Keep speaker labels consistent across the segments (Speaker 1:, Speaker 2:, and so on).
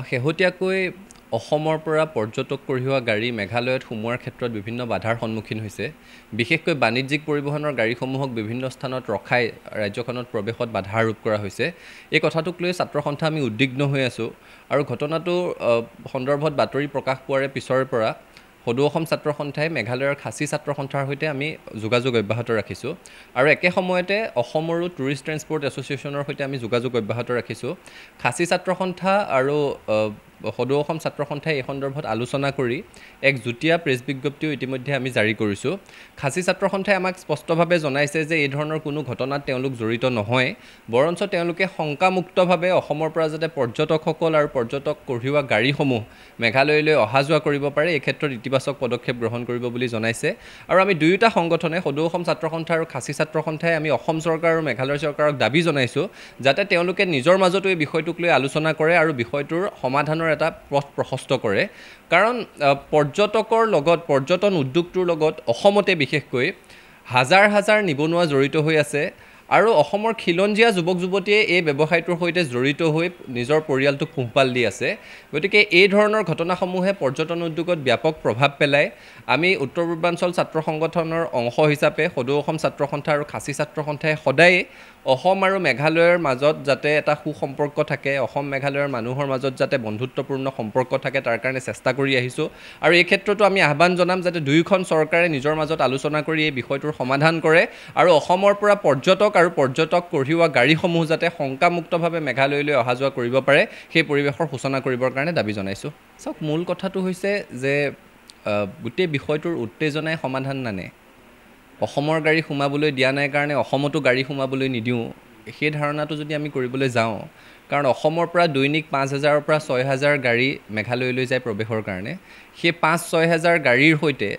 Speaker 1: শেহতীয়াকৈ অসমৰ পৰা পৰ্যটক কঢ়িওৱা গাড়ী মেঘালয়ত সোমোৱাৰ ক্ষেত্ৰত বিভিন্ন বাধাৰ সন্মুখীন হৈছে। বিশেষকৈ বাণিজ্যিক পৰিবহণৰ গাড়ীসমূহক বিভিন্ন স্থানত ৰখাই ৰাজ্যখনত প্ৰৱেশত বাধা আৰোপ কৰা হৈছে। এই কথাটোক লৈ ছাত্ৰ সন্থা আমি উদ্বিগ্ন হৈ আছোঁ আৰু ঘটনাটো সন্দৰ্ভত বাতৰি প্ৰকাশ পোৱাৰে পিছৰে পৰা সদৌ অসম ছাত্ৰ সন্থাই মেঘালয়ৰ খাচী ছাত্ৰ সন্থাৰ সৈতে আমি যোগাযোগ অব্যাহত ৰাখিছোঁ আৰু একে সময়তে অসমৰো টুৰিষ্ট ট্ৰেন্সপৰ্ট এছ'চিয়েশ্যনৰ সৈতে আমি যোগাযোগ অব্যাহত ৰাখিছোঁ। খাচী ছাত্ৰ সন্থা আৰু সদৌ অসম ছাত্ৰ সন্থাই এই সন্দৰ্ভত আলোচনা কৰি এক যুটীয়া প্ৰেছ বিজ্ঞপ্তিও ইতিমধ্যে আমি জাৰি কৰিছোঁ। খাচী ছাত্ৰ সন্থাই আমাক স্পষ্টভাৱে জনাইছে যে এই ধৰণৰ কোনো ঘটনাত তেওঁলোক জড়িত নহয়, বৰঞ্চ তেওঁলোকে শংকামুক্তভাৱে অসমৰ পৰা যাতে পৰ্যটকসকল আৰু পৰ্যটক কঢ়িওৱা গাড়ীসমূহ মেঘালয়লৈ অহা যোৱা কৰিব পাৰে এই ক্ষেত্ৰত ইতিবাচক পদক্ষেপ গ্ৰহণ কৰিব বুলি জনাইছে। আৰু আমি দুয়োটা সংগঠনে সদৌ অসম ছাত্ৰ সন্থা আৰু খাচী ছাত্ৰ সন্থাই আমি অসম চৰকাৰ আৰু মেঘালয় চৰকাৰক দাবী জনাইছোঁ যাতে তেওঁলোকে নিজৰ মাজতো এই বিষয়টোক লৈ আলোচনা কৰে আৰু বিষয়টোৰ সমাধানৰ এটা পথ প্ৰশস্ত কৰে। কাৰণ পৰ্যটকৰ লগত পৰ্যটন উদ্যোগটোৰ লগত অসমতে বিশেষকৈ হাজাৰ হাজাৰ নিবনুৱা জড়িত হৈ আছে আৰু অসমৰ খিলঞ্জীয়া যুৱক যুৱতীয়ে এই ব্যৱসায়টোৰ সৈতে জড়িত হৈ নিজৰ পৰিয়ালটোক পোহপাল দি আছে। গতিকে এই ধৰণৰ ঘটনাসমূহে পৰ্যটন উদ্যোগত ব্যাপক প্ৰভাৱ পেলায়। আমি উত্তৰ পূৰ্বাঞ্চল ছাত্ৰ সংগঠনৰ অংশ হিচাপে সদৌ অসম ছাত্ৰ সন্থা আৰু খাচী ছাত্ৰ সন্থাই সদায়ে অসম আৰু মেঘালয়ৰ মাজত যাতে এটা সুসম্পৰ্ক থাকে, অসম মেঘালয়ৰ মানুহৰ মাজত যাতে বন্ধুত্বপূৰ্ণ সম্পৰ্ক থাকে তাৰ কাৰণে চেষ্টা কৰি আহিছোঁ আৰু এই ক্ষেত্ৰতো আমি আহ্বান জনাম যাতে দুয়োখন চৰকাৰে নিজৰ মাজত আলোচনা কৰি এই বিষয়টোৰ সমাধান কৰে আৰু অসমৰ পৰা পৰ্যটক আৰু পৰ্যটক কঢ়িওৱা গাড়ীসমূহ যাতে শংকামুক্তভাৱে মেঘালয়লৈ অহা যোৱা কৰিব পাৰে সেই পৰিৱেশৰ সূচনা কৰিবৰ কাৰণে দাবী জনাইছোঁ। চাওক, মূল কথাটো হৈছে যে গোটেই বিষয়টোৰ উত্তেজনাই সমাধান নানে। অসমৰ গাড়ী সোমাবলৈ দিয়া নাই কাৰণে অসমতো গাড়ী সোমাবলৈ নিদিওঁ, সেই ধাৰণাটো যদি আমি কৰিবলৈ যাওঁ, কাৰণ অসমৰ পৰা দৈনিক 5,000ৰ পৰা 6,000 গাড়ী মেঘালয়লৈ যায় প্ৰৱেশৰ কাৰণে। সেই 5-6 গাড়ীৰ সৈতে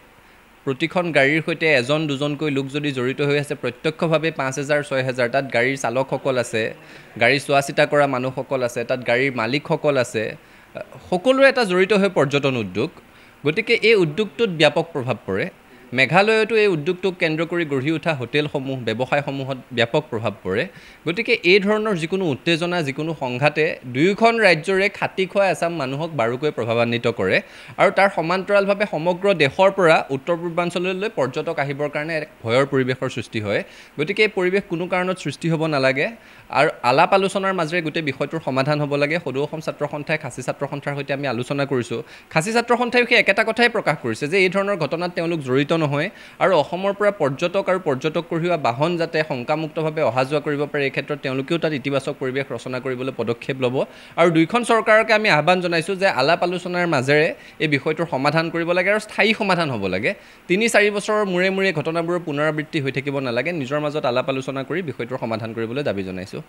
Speaker 1: প্ৰতিখন গাড়ীৰ সৈতে এজন দুজনকৈ লোক যদি জড়িত হৈ আছে, প্ৰত্যক্ষভাৱে 5,000-6,000 তাত গাড়ীৰ চালকসকল আছে, গাড়ী চোৱা চিতা কৰা মানুহসকল আছে, তাত গাড়ীৰ মালিকসকল আছে, সকলোৰে এটা জড়িত হৈ পৰ্যটন উদ্যোগ। গতিকে এই উদ্যোগটোত ব্যাপক প্ৰভাৱ পৰে। মেঘালয়তো এই উদ্যোগটোক কেন্দ্ৰ কৰি গঢ়ি উঠা হোটেলসমূহ ব্যৱসায়সমূহত ব্যাপক প্ৰভাৱ পৰে। গতিকে এই ধৰণৰ যিকোনো উত্তেজনা যিকোনো সংঘাতে দুয়োখন ৰাজ্যৰে খাটি খোৱা এচাম মানুহক বাৰুকৈ প্ৰভাৱান্বিত কৰে আৰু তাৰ সমান্তৰালভাৱে সমগ্ৰ দেশৰ পৰা উত্তৰ পূৰ্বাঞ্চললৈ পৰ্যটক আহিবৰ কাৰণে এক ভয়ৰ পৰিৱেশৰ সৃষ্টি হয়। গতিকে এই পৰিৱেশ কোনো কাৰণত সৃষ্টি হ'ব নালাগে আৰু আলাপ আলোচনাৰ মাজেৰে গোটেই বিষয়টোৰ সমাধান হ'ব লাগে। সদৌ অসম ছাত্ৰ সন্থাই খাচী ছাত্ৰ সন্থাৰ সৈতে আমি আলোচনা কৰিছোঁ। খাচী ছাত্ৰ সন্থাইও সেই একেটা কথাই প্ৰকাশ কৰিছে যে এই ধৰণৰ ঘটনাত তেওঁলোক জড়িত নহয় আৰু অসমৰ পৰা পৰ্যটক আৰু পৰ্যটক কঢ়িওৱা বাহন যাতে শংকামুক্তভাৱে অহা যোৱা কৰিব পাৰে এই ক্ষেত্ৰত তেওঁলোকেও তাত ইতিবাচক পৰিৱেশ ৰচনা কৰিবলৈ পদক্ষেপ ল'ব আৰু দুয়োখন চৰকাৰকে আমি আহ্বান জনাইছোঁ যে আলাপ আলোচনাৰ মাজেৰে এই বিষয়টোৰ সমাধান কৰিব লাগে আৰু স্থায়ী সমাধান হ'ব লাগে। 3-4 বছৰৰ মূৰে মূৰে ঘটনাবোৰৰ পুনৰাবৃত্তি হৈ থাকিব নালাগে। নিজৰ মাজত আলাপ আলোচনা কৰি বিষয়টোৰ সমাধান কৰিবলৈ দাবী জনাইছোঁ।